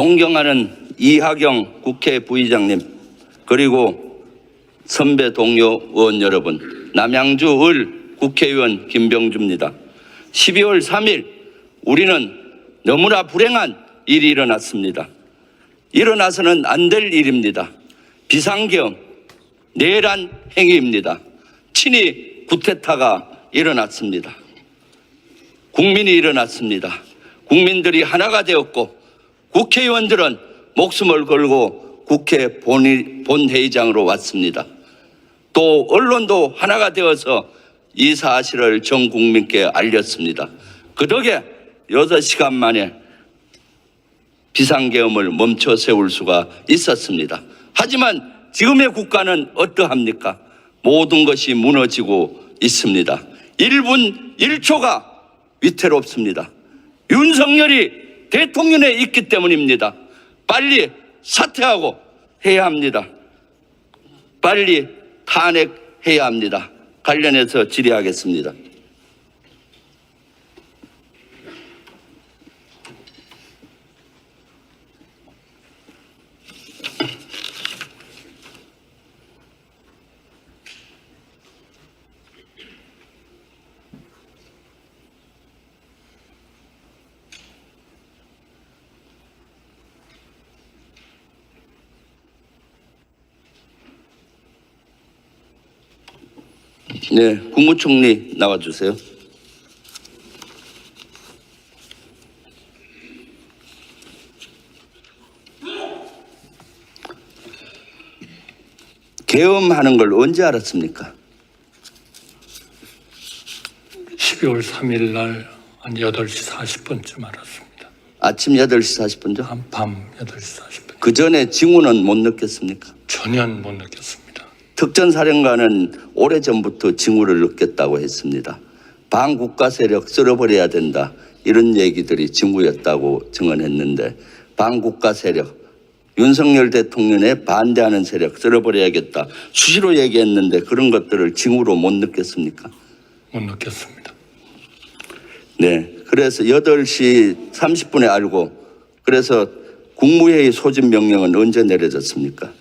존경하는 이하경 국회 부의장님, 그리고 선배 동료 의원 여러분, 남양주 을 국회의원 김병주입니다. 12월 3일 우리는 너무나 불행한 일이 일어났습니다. 일어나서는 안 될 일입니다. 비상계엄, 내란 행위입니다. 친위 구테타가 일어났습니다. 국민이 일어났습니다. 국민들이 하나가 되었고 국회의원들은 목숨을 걸고 국회 본회의장으로 왔습니다. 또 언론도 하나가 되어서 이 사실을 전 국민께 알렸습니다. 그 덕에 6시간 만에 비상계엄을 멈춰 세울 수가 있었습니다. 하지만 지금의 국가는 어떠합니까? 모든 것이 무너지고 있습니다. 1분 1초가 위태롭습니다. 윤석열이 대통령에 있기 때문입니다. 빨리 사퇴하고 해야 합니다. 빨리 탄핵해야 합니다. 관련해서 질의하겠습니다. 네, 국무총리 나와주세요. 계엄하는 걸 언제 알았습니까? 12월 3일 날 한 8시 40분쯤 알았습니다. 아침 8시 40분죠? 밤 8시 40분. 그 전에 징후는 못 느꼈습니까? 전혀 못 느꼈습니다. 특전사령관은 오래전부터 징후를 느꼈다고 했습니다. 반국가 세력 쓸어버려야 된다, 이런 얘기들이 징후였다고 증언했는데, 반국가 세력, 윤석열 대통령에 반대하는 세력 쓸어버려야겠다 수시로 얘기했는데 그런 것들을 징후로 못 느꼈습니까? 못 느꼈습니다. 네, 그래서 8시 30분에 알고, 그래서 국무회의 소집 명령은 언제 내려졌습니까?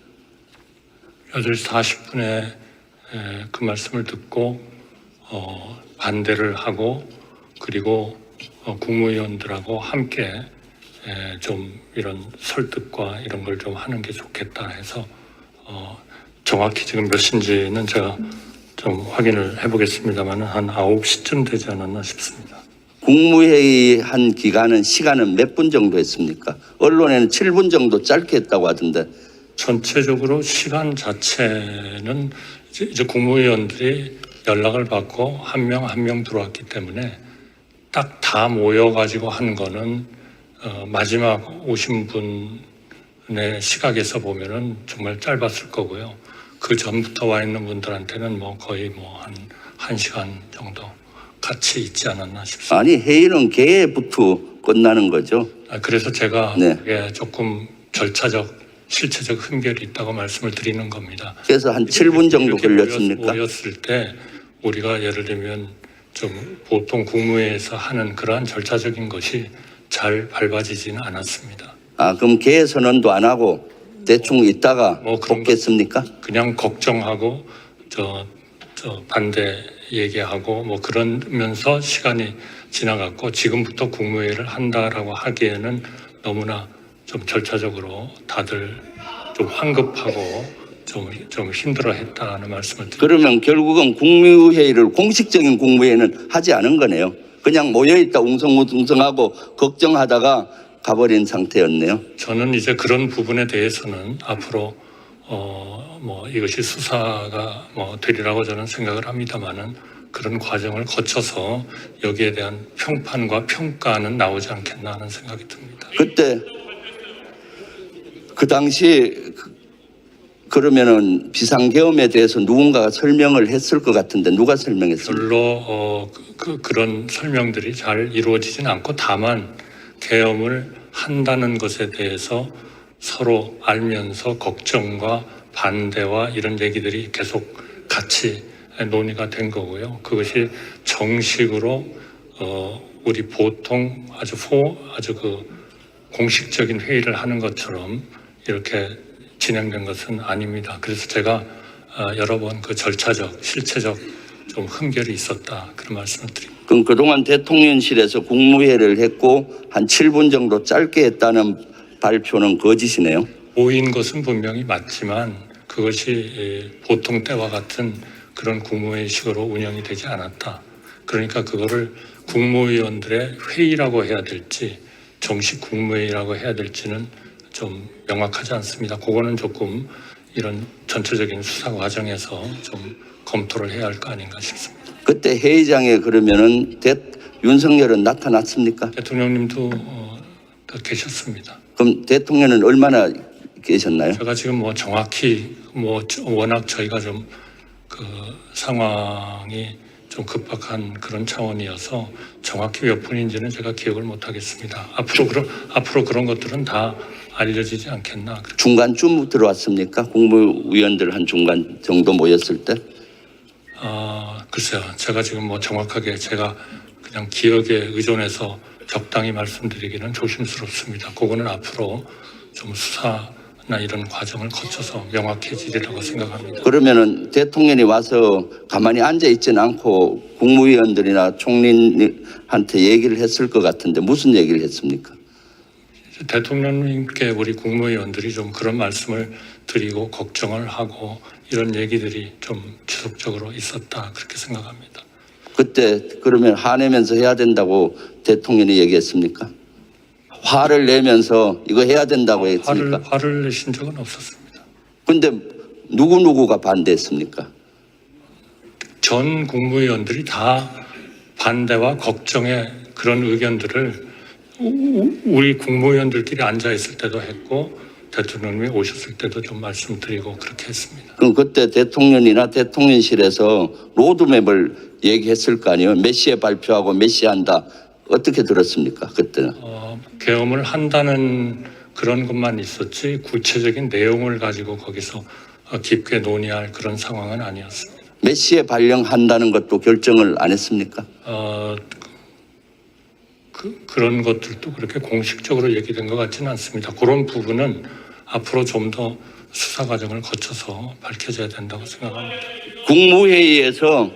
8시 40분에 그 말씀을 듣고 반대를 하고, 그리고 국무위원들하고 함께 좀 이런 설득과 이런 걸 좀 하는 게 좋겠다 해서 정확히 지금 몇 시인지는 제가 좀 확인을 해보겠습니다만 한 9시쯤 되지 않았나 싶습니다. 국무회의 한 시간은 몇 분 정도 했습니까? 언론에는 7분 정도 짧게 했다고 하던데. 전체적으로 시간 자체는 이제 국무위원들이 연락을 받고 한 명 한 명 들어왔기 때문에 딱 다 모여가지고 한 거는 마지막 오신 분의 시각에서 보면은 정말 짧았을 거고요. 그 전부터 와 있는 분들한테는 뭐 거의 한 시간 정도 같이 있지 않았나 싶습니다. 아니, 회의는 개회부터 끝나는 거죠. 그래서 제가 네. 그게 조금 절차적, 실체적 흠결이 있다고 말씀을 드리는 겁니다. 그래서 한 7분 정도 걸렸습니까? 모였을 때 우리가 예를 들면 좀 보통 국무회에서 하는 그러한 절차적인 것이 잘 밟아지지는 않았습니다. 아, 그럼 개회 선언도 안 하고 대충 있다가 복겠습니까? 그냥 걱정하고 저 반대 얘기하고 그러면서 시간이 지나갔고, 지금부터 국무회의를 한다라고 하기에는 너무나 좀 절차적으로 다들 좀 황급하고 좀 힘들어했다는 말씀을 드립니다. 그러면 결국은 국무회의를, 공식적인 국무회의는 하지 않은 거네요. 그냥 모여있다 웅성웅성하고 걱정하다가 가버린 상태였네요. 저는 이제 그런 부분에 대해서는 앞으로 이것이 수사가 되리라고 저는 생각을 합니다만은, 그런 과정을 거쳐서 여기에 대한 평판과 평가는 나오지 않겠나 하는 생각이 듭니다. 그때 그 당시 그러면은 비상계엄에 대해서 누군가가 설명을 했을 것 같은데 누가 설명했습니까? 별로 그런 설명들이 잘 이루어지진 않고, 다만 계엄을 한다는 것에 대해서 서로 알면서 걱정과 반대와 이런 얘기들이 계속 같이 논의가 된 거고요. 그것이 정식으로 우리 보통 아주 공식적인 회의를 하는 것처럼 이렇게 진행된 것은 아닙니다. 그래서 제가 여러 번 그 절차적, 실체적 좀 흠결이 있었다 그런 말씀을 드립니다. 그럼 그동안 대통령실에서 국무회의를 했고 한 7분 정도 짧게 했다는 발표는 거짓이네요. 모인 것은 분명히 맞지만 그것이 보통 때와 같은 그런 국무회의식으로 운영이 되지 않았다. 그러니까 그거를 국무위원들의 회의라고 해야 될지 정식 국무회의라고 해야 될지는 좀 명확하지 않습니다. 그거는 조금 이런 전체적인 수사 과정에서 좀 검토를 해야 할 거 아닌가 싶습니다. 그때 회의장에 그러면은 윤석열은 나타났습니까? 대통령님도 또 계셨습니다. 그럼 대통령은 얼마나 계셨나요? 제가 지금 뭐 정확히 워낙 저희가 좀 그 상황이 좀 급박한 그런 차원이어서 정확히 몇 분인지는 제가 기억을 못 하겠습니다. 앞으로 그런 것들은 다 알려지지 않겠나. 중간쯤 들어왔습니까? 국무위원들 한 중간 정도 모였을 때? 글쎄요. 제가 지금 뭐 정확하게 제가 그냥 기억에 의존해서 적당히 말씀드리기는 조심스럽습니다. 그거는 앞으로 좀 수사나 이런 과정을 거쳐서 명확해지리라고 생각합니다. 그러면은 대통령이 와서 가만히 앉아 있지는 않고 국무위원들이나 총리한테 얘기를 했을 것 같은데 무슨 얘기를 했습니까? 대통령님께 우리 국무위원들이 좀 그런 말씀을 드리고 걱정을 하고 이런 얘기들이 좀 지속적으로 있었다 그렇게 생각합니다. 그때 그러면 화내면서 해야 된다고 대통령이 얘기했습니까? 화를 내면서 이거 해야 된다고 했습니까? 화를 내신 적은 없었습니다. 근데 누구누구가 반대했습니까? 전 국무위원들이 다 반대와 걱정의 그런 의견들을 우리 국무위원들끼리 앉아 있을 때도 했고 대통령님이 오셨을 때도 좀 말씀드리고 그렇게 했습니다. 그럼 그때 대통령이나 대통령실에서 로드맵을 얘기했을 거 아니에요? 몇 시에 발표하고 몇 시에 한다. 어떻게 들었습니까? 그때는? 계엄을 한다는 그런 것만 있었지 구체적인 내용을 가지고 거기서 깊게 논의할 그런 상황은 아니었습니다. 몇 시에 발령한다는 것도 결정을 안 했습니까? 그런 것들도 그렇게 공식적으로 얘기된 것 같지는 않습니다. 그런 부분은 앞으로 좀 더 수사 과정을 거쳐서 밝혀져야 된다고 생각합니다. 국무회의에서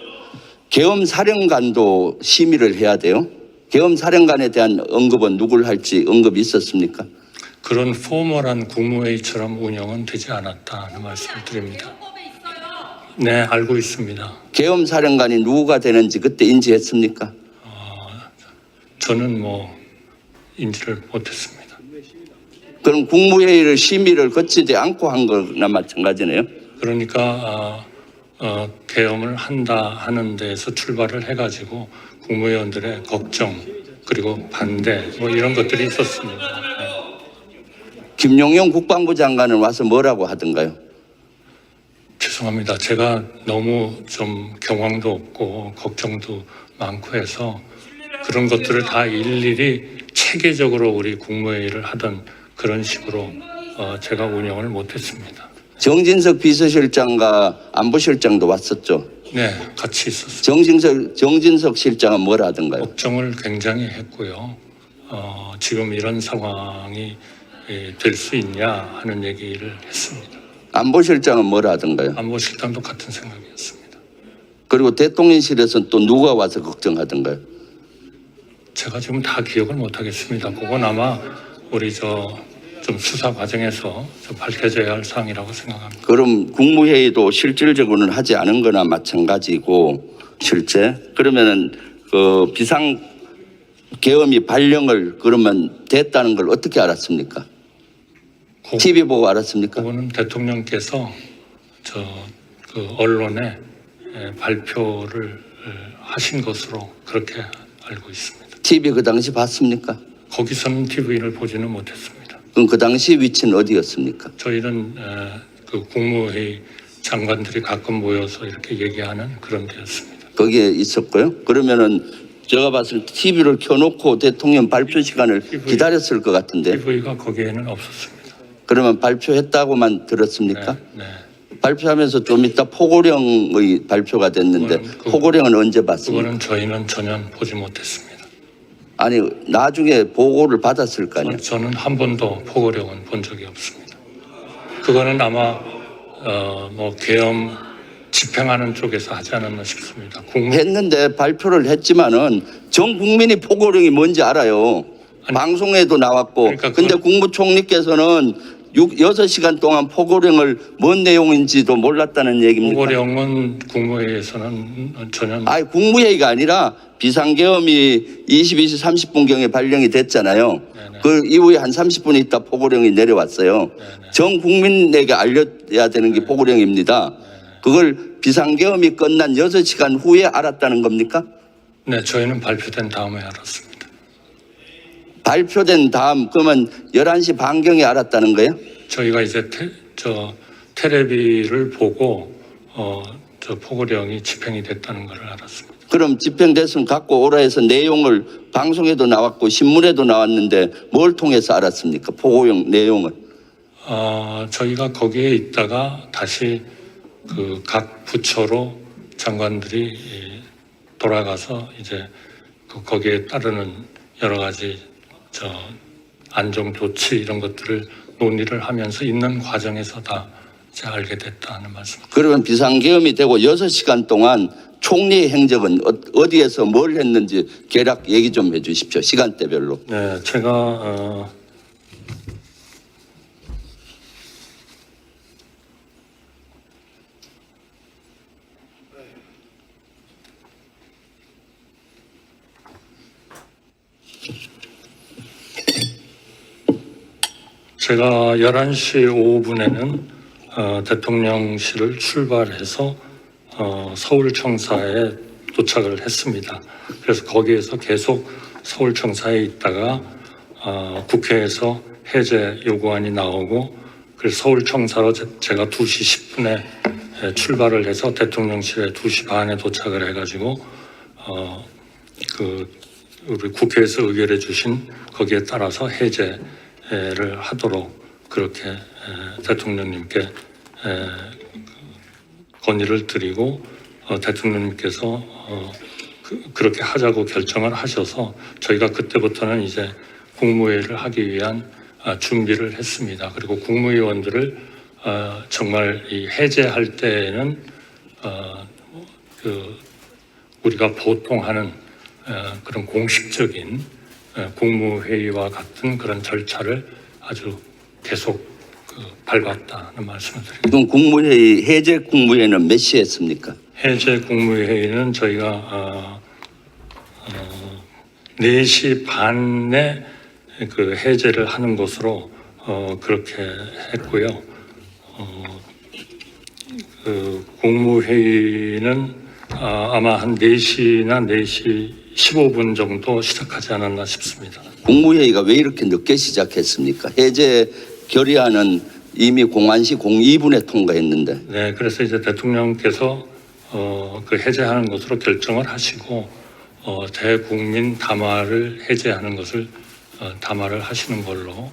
계엄사령관도 심의를 해야 돼요. 계엄사령관에 대한 언급은 누굴 할지 언급이 있었습니까? 그런 포멀한 국무회의처럼 운영은 되지 않았다는 말씀을 드립니다. 네, 알고 있습니다. 계엄사령관이 누구가 되는지 그때 인지했습니까? 저는 인지를 못했습니다. 그럼 국무회의를 심의를 거치지 않고 한 거나 마찬가지네요. 그러니까 계엄을 한다 하는 데에서 출발을 해가지고 국무위원들의 걱정 그리고 반대 이런 것들이 있었습니다. 네. 김용영 국방부 장관은 와서 뭐라고 하던가요? 죄송합니다. 제가 너무 좀 경황도 없고 걱정도 많고 해서 그런 것들을 다 일일이 체계적으로 우리 국무회의를 하던 그런 식으로 제가 운영을 못했습니다. 정진석 비서실장과 안보실장도 왔었죠. 네, 같이 있었습니다. 정진석 실장은 뭘 하던가요? 걱정을 굉장히 했고요. 지금 이런 상황이 될 수 있냐 하는 얘기를 했습니다. 안보실장은 뭘 하던가요? 안보실장도 같은 생각이었습니다. 그리고 대통령실에서는 또 누가 와서 걱정하던가요? 제가 지금 다 기억을 못 하겠습니다. 그건 아마 우리 좀 수사 과정에서 좀 밝혀져야 할 사항이라고 생각합니다. 그럼 국무회의도 실질적으로는 하지 않은 거나 마찬가지고 실제 그러면은 그 비상 계엄이 발령을 그러면 됐다는 걸 어떻게 알았습니까? TV 보고 알았습니까? 그거는 대통령께서 그 언론에 발표를 하신 것으로 그렇게 알고 있습니다. TV 그 당시 봤습니까? 거기서는 TV를 보지는 못했습니다. 그럼 그 당시 위치는 어디였습니까? 저희는 그 국무회의 장관들이 가끔 모여서 이렇게 얘기하는 그런 데였습니다. 거기에 있었고요. 그러면은 제가 봤을 때 TV를 켜놓고 대통령 발표 시간을 기다렸을 것 같은데. TV가 거기에는 없었습니다. 그러면 발표했다고만 들었습니까? 네. 발표하면서 좀 이따 포고령의 발표가 됐는데 그거는 포고령은 언제 봤습니까? 그거는 저희는 전혀 보지 못했습니다. 아니 나중에 보고를 받았을 거 아니에요. 저는 한 번도 포고령은 본 적이 없습니다. 그거는 아마 뭐 계엄 집행하는 쪽에서 하지 않았나 싶습니다. 했는데 발표를 했지만은 전 국민이 포고령이 뭔지 알아요. 방송에도 나왔고. 그러니까 근데 국무총리께서는 6시간 동안 포고령을 뭔 내용인지도 몰랐다는 얘기입니까? 포고령은 국무회의에서는 전혀 아니 국무회의가 아니라 비상계엄이 22시 30분경에 발령이 됐잖아요. 네네. 그 이후에 한 30분 있다 포고령이 내려왔어요. 네네. 전 국민에게 알려야 되는 게 포고령입니다. 그걸 비상계엄이 끝난 6시간 후에 알았다는 겁니까? 네, 저희는 발표된 다음에 알았습니다. 발표된 다음 그러면 11시 반경에 알았다는 거예요? 저희가 이제 테레비를 보고 저 포고령이 집행이 됐다는 걸 알았습니다. 그럼 집행됐으면 갖고 오라 해서 내용을 방송에도 나왔고 신문에도 나왔는데 뭘 통해서 알았습니까? 포고령 내용을. 저희가 거기에 있다가 다시 그 각 부처로 장관들이 돌아가서 이제 거기에 따르는 여러 가지 안정 조치 이런 것들을 논의를 하면서 있는 과정에서 다 이제 알게 됐다는 말씀입니다. 그러면 비상계엄이 되고 6시간 동안 총리의 행적은 어디에서 뭘 했는지 개략 얘기 좀 해 주십시오. 시간대별로. 네, 제가 제가 11시 5분에는 대통령실을 출발해서 서울청사에 도착을 했습니다. 그래서 거기에서 계속 서울청사에 있다가 국회에서 해제 요구안이 나오고 그래서 서울청사로 제가 2시 10분에 출발을 해서 대통령실에 2시 반에 도착을 해가지고 우리 국회에서 의결해 주신 거기에 따라서 해제를 하도록 그렇게 대통령님께 건의를 드리고 대통령님께서 그렇게 하자고 결정을 하셔서 저희가 그때부터는 이제 국무회의를 하기 위한 준비를 했습니다. 그리고 국무위원들을 정말 이 해제할 때에는 우리가 보통 하는 그런 공식적인 국무회의와 같은 그런 절차를 아주 계속 밟았다는 말씀을 드립니다. 지금 국무회의 해제 국무회의는 몇 시에 했습니까? 해제 국무회의는 저희가 4시 반에 그 해제를 하는 것으로 그렇게 했고요. 그 국무회의는 아마 한 4시나 4시 15분 정도 시작하지 않았나 싶습니다. 국무회의가 왜 이렇게 늦게 시작했습니까? 해제 결의안은 이미 공안시 02분에 통과했는데. 네, 그래서 이제 대통령께서 그 해제하는 것으로 결정을 하시고 대국민 담화를 해제하는 것을 담화를 하시는 걸로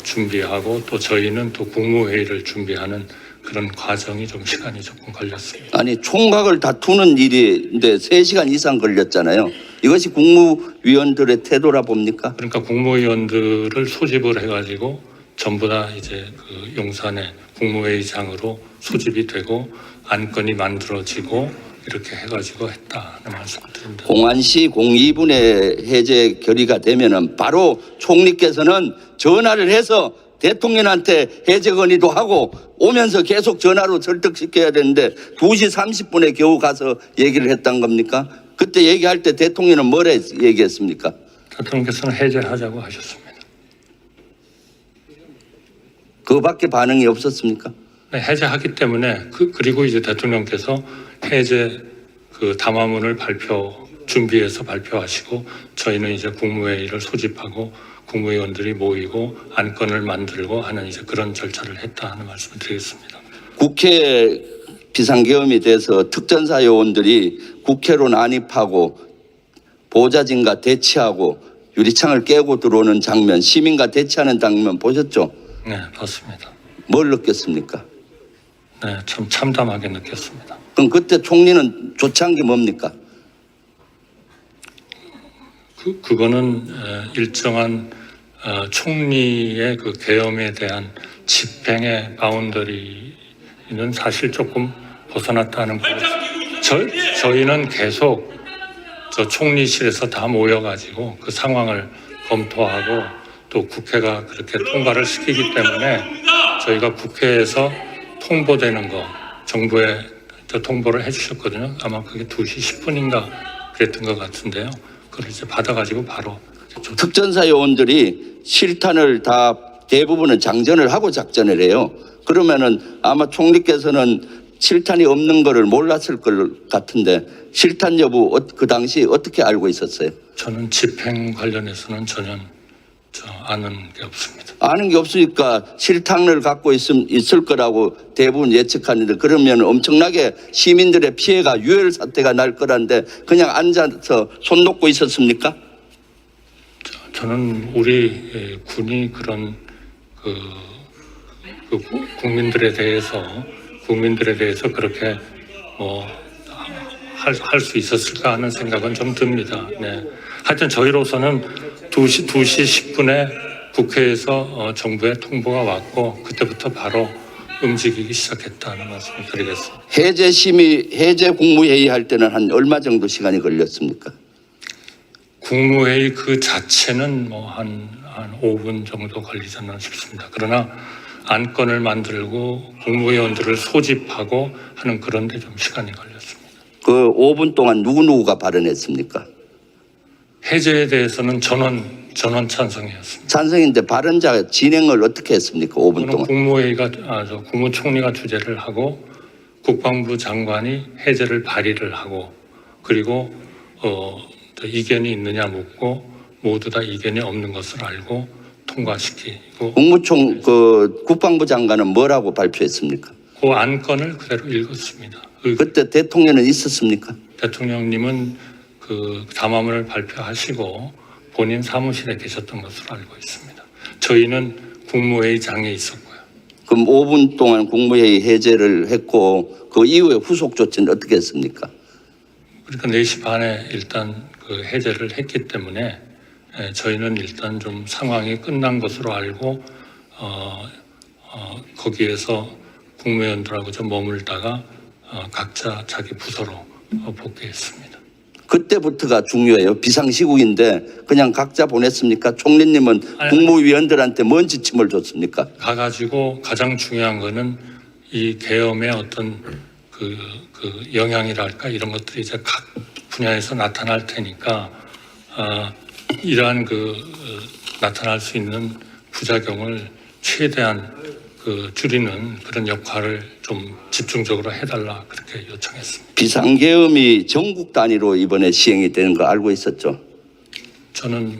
준비하고 또 저희는 또 국무회의를 준비하는 그런 과정이 좀 시간이 조금 걸렸습니다. 아니 총각을 다투는 일인데 3시간 이상 걸렸잖아요. 이것이 국무위원들의 태도라 봅니까? 그러니까 국무위원들을 소집을 해가지고 전부 다 이제 그 용산의 국무회의장으로 소집이 되고 안건이 만들어지고 이렇게 해가지고 했다는 말씀을 드립니다. 공안시 02분에 해제 결의가 되면은 바로 총리께서는 전화를 해서 대통령한테 해제 건의도 하고 오면서 계속 전화로 설득시켜야 되는데 2시 30분에 겨우 가서 얘기를 했단 겁니까? 그때 얘기할 때 대통령은 뭐라 얘기했습니까? 대통령께서는 해제하자고 하셨습니다. 그거밖에 반응이 없었습니까? 네, 해제하기 때문에 그리고 이제 대통령께서 해제 그 담화문을 준비해서 발표하시고 저희는 이제 국무회의를 소집하고 국무위원들이 모이고 안건을 만들고 하는 이제 그런 절차를 했다 하는 말씀을 드리겠습니다. 국회 비상계엄이 돼서 특전사 요원들이 국회로 난입하고 보좌진과 대치하고 유리창을 깨고 들어오는 장면, 시민과 대치하는 장면 보셨죠? 네, 봤습니다. 뭘 느꼈습니까? 네, 참 참담하게 느꼈습니다. 그럼 그때 총리는 조치한 게 뭡니까? 그거는 일정한 총리의 그 계엄에 대한 집행의 바운더리는 사실 조금 벗어났다는 거죠. 저희는 계속 저 총리실에서 다 모여가지고 그 상황을 검토하고 또 국회가 그렇게 통과를 시키기 때문에 저희가 국회에서 통보되는 거 정부에 저 통보를 해주셨거든요. 아마 그게 2시 10분인가 그랬던 것 같은데요. 그걸 이제 받아가지고 바로 특전사 요원들이 실탄을 다 대부분은 장전을 하고 작전을 해요. 그러면은 아마 총리께서는 실탄이 없는 거를 몰랐을 것 같은데 실탄 여부 그 당시 어떻게 알고 있었어요? 저는 집행 관련해서는 전혀 아는 게 없습니다. 아는 게 없으니까 실탄을 갖고 있을 거라고 대부분 예측하는데 그러면 엄청나게 시민들의 피해가 유혈 사태가 날 거란데 그냥 앉아서 손 놓고 있었습니까? 저는 우리 군이 그런 그 국민들에 대해서 그렇게 할 수 있었을까 하는 생각은 좀 듭니다. 네. 하여튼 저희로서는 2시 10분에 국회에서 정부에 통보가 왔고 그때부터 바로 움직이기 시작했다는 말씀을 드리겠습니다. 해제 국무회의 할 때는 한 얼마 정도 시간이 걸렸습니까? 국무회의 그 자체는 한 5분 정도 걸리지 않나 싶습니다. 그러나 안건을 만들고 국무위원들을 소집하고 하는 그런 데 좀 시간이 걸렸습니다. 그 5분 동안 누구누구가 발언했습니까? 해제에 대해서는 전원 찬성이었습니다. 찬성인데 발언자 진행을 어떻게 했습니까? 5분 동안. 국무총리가 주재를 하고 국방부 장관이 해제를 발의를 하고 그리고 이견이 있느냐 묻고 모두 다 이견이 없는 것을 알고 통과시키고 국방부 장관은 뭐라고 발표했습니까? 그 안건을 그대로 읽었습니다. 그때 대통령은 있었습니까? 대통령님은 그 담화문을 발표하시고 본인 사무실에 계셨던 것으로 알고 있습니다. 저희는 국무회의장에 있었고요. 그럼 5분 동안 국무회의 해제를 했고 그 이후에 후속 조치는 어떻게 했습니까? 그러니까 4시 반에 일단 그 해제를 했기 때문에 저희는 일단 좀 상황이 끝난 것으로 알고 거기에서 국무위원들하고 좀 머물다가 각자 자기 부서로 복귀했습니다. 그때부터가 중요해요. 비상시국인데 그냥 각자 보냈습니까? 총리님은 국무위원들한테 뭔 지침을 줬습니까? 가가지고 가장 중요한 거는 이 계엄의 어떤 그 영향이랄까 이런 것들이 이제 각 분야에서 나타날 테니까 이러한 나타날 수 있는 부작용을 최대한 줄이는 그런 역할을 좀 집중적으로 해달라 그렇게 요청했습니다. 비상계엄이 전국 단위로 이번에 시행이 되는 거 알고 있었죠? 저는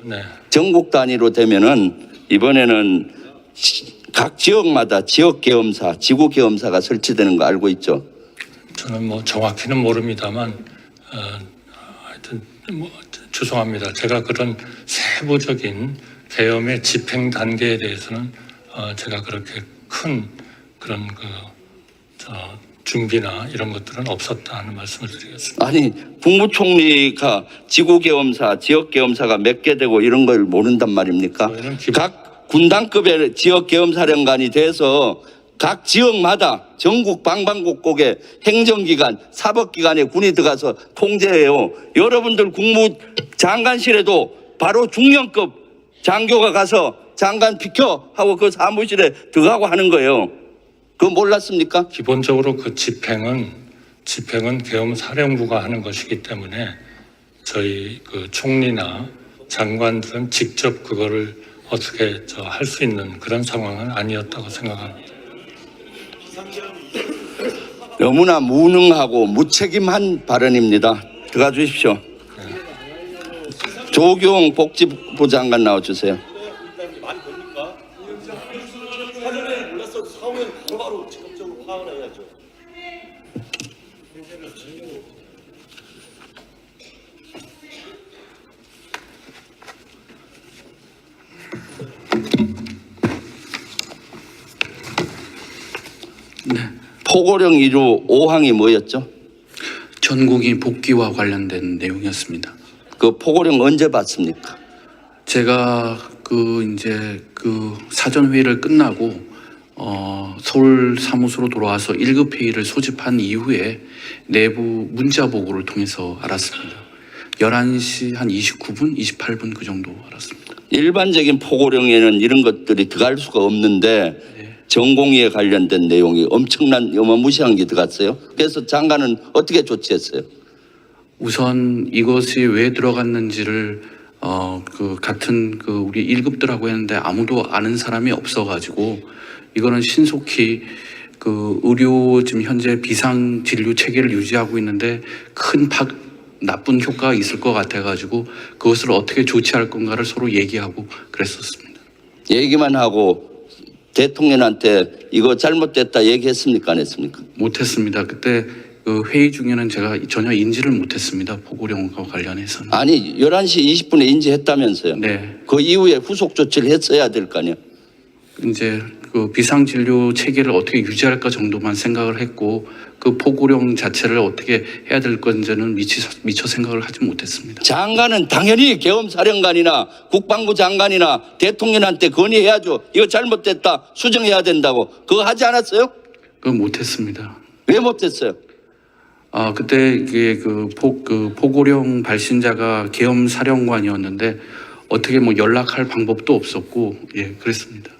네. 전국 단위로 되면은 이번에는 각 지역마다 지역계엄사, 지구계엄사가 설치되는 거 알고 있죠? 저는 정확히는 모릅니다만 하여튼 죄송합니다. 제가 그런 세부적인 계엄의 집행 단계에 대해서는 제가 그렇게 큰 그런 준비나 이런 것들은 없었다 하는 말씀을 드리겠습니다. 아니 국무총리가 지구계엄사, 지역계엄사가 몇 개 되고 이런 걸 모른단 말입니까? 각 군단급의 지역계엄사령관이 돼서 각 지역마다 전국 방방곡곡에 행정기관, 사법기관에 군이 들어가서 통제해요. 여러분들 국무장관실에도 바로 중령급 장교가 가서 장관 비켜 하고 그 사무실에 들어가고 하는 거예요. 그거 몰랐습니까? 기본적으로 그 집행은 계엄사령부가 하는 것이기 때문에 저희 그 총리나 장관들은 직접 그거를 어떻게 할 수 있는 그런 상황은 아니었다고 생각합니다. 너무나 무능하고 무책임한 발언입니다. 들어가 주십시오. 조경 복지부 장관 나와주세요. 포고령 1호 5항이 뭐였죠? 전국이 복귀와 관련된 내용이었습니다. 그 포고령 언제 받습니까? 제가 이제 사전 회의를 끝나고 서울 사무소로 돌아와서 1급 회의를 소집한 이후에 내부 문자 보고를 통해서 알았습니다. 11시 한 29분, 28분 그 정도 알았습니다. 일반적인 포고령에는 이런 것들이 들어갈 수가 없는데 전공의에 관련된 내용이 엄청난 어마무시한 게 들어갔어요. 그래서 장관은 어떻게 조치했어요? 우선 이것이 왜 들어갔는지를 같은 우리 1급들하고 했는데 아무도 아는 사람이 없어가지고 이거는 신속히 의료 지금 현재 비상 진료 체계를 유지하고 있는데 큰 나쁜 효과가 있을 것 같아가지고 그것을 어떻게 조치할 건가를 서로 얘기하고 그랬었습니다. 얘기만 하고 대통령한테 이거 잘못됐다 얘기했습니까? 안 했습니까? 못했습니다. 그때 회의 중에는 제가 전혀 인지를 못했습니다. 보고령과 관련해서는. 아니 11시 20분에 인지했다면서요. 네. 그 이후에 후속 조치를 했어야 될 거 아니에요. 이제 비상진료 체계를 어떻게 유지할까 정도만 생각을 했고 그 보고령 자체를 어떻게 해야 될 건지는 미처 생각을 하지 못했습니다. 장관은 당연히 계엄사령관이나 국방부 장관이나 대통령한테 건의해야죠. 이거 잘못됐다 수정해야 된다고. 그거 하지 않았어요? 그건 못했습니다. 왜 못했어요? 그때 이게 보고령 발신자가 계엄사령관이었는데 어떻게 연락할 방법도 없었고 그랬습니다.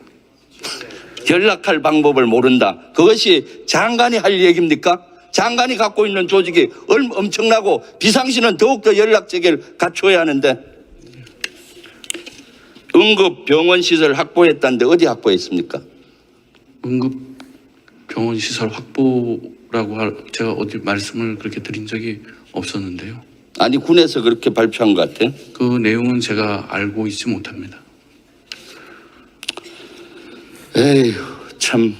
연락할 방법을 모른다. 그것이 장관이 할 얘기입니까? 장관이 갖고 있는 조직이 엄청나고 비상시는 더욱더 연락 체계를 갖춰야 하는데 응급 병원 시설 확보했다는데 어디 확보했습니까? 응급 병원 시설 확보라고 제가 어디 말씀을 그렇게 드린 적이 없었는데요. 아니 군에서 그렇게 발표한 것 같아요. 그 내용은 제가 알고 있지 못합니다. 에휴 참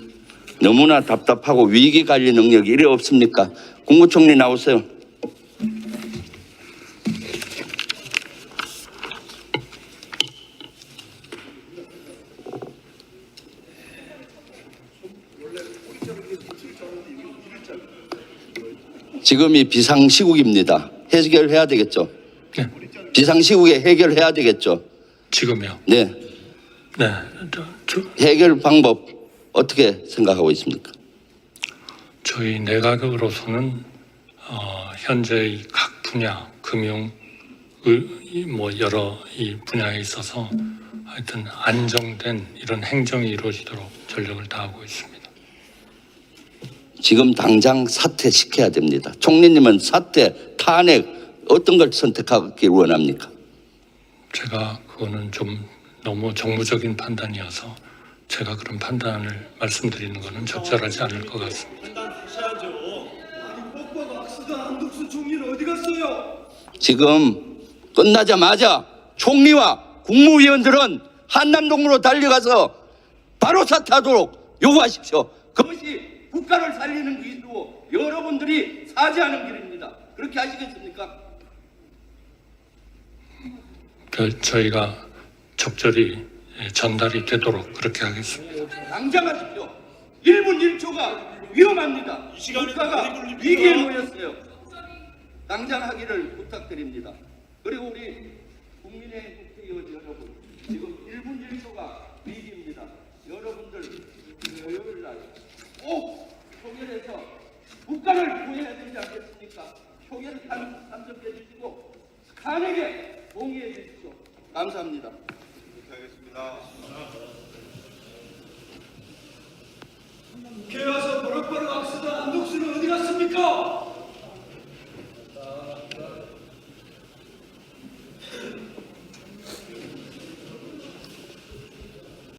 너무나 답답하고 위기 관리 능력이 이래 없습니까? 국무총리 나오세요. 지금이 비상시국입니다. 해결해야 되겠죠? 네. 비상시국에 해결해야 되겠죠? 지금요. 네. 네. 해결 방법 어떻게 생각하고 있습니까? 저희 내각으로서는 현재 각 분야 금융 여러 이 분야에 있어서 하여튼 안정된 이런 행정이 이루어지도록 전력을 다하고 있습니다. 지금 당장 사퇴시켜야 됩니다. 총리님은 사퇴, 탄핵 어떤 걸 선택하기 원합니까? 제가 그거는 좀 너무 정무적인 판단이어서 제가 그런 판단을 말씀드리는 것은 적절하지 않을 것 같습니다. 지금 끝나자마자 총리와 국무위원들은 한남동으로 달려가서 바로 사퇴하도록 요구하십시오. 그것이 국가를 살리는 길이고 여러분들이 사죄하는 길입니다. 그렇게 하시겠습니까? 저희가 적절히 전달이 되도록 그렇게 하겠습니다. 당장 하십시오. 1분 1초가 위험합니다. 국가가 위기에 놓였어요. 당장 하기를 부탁드립니다. 그리고 우리 국민의 국회의원 여러분, 지금 1분 1초가 위기입니다. 여러분들 토요일 날 꼭 표결해서 국가를 구해야 되지 않겠습니까? 표결 참석해 주시고 탄핵에 동의해 주십시오. 감사합니다. 하겠습니다.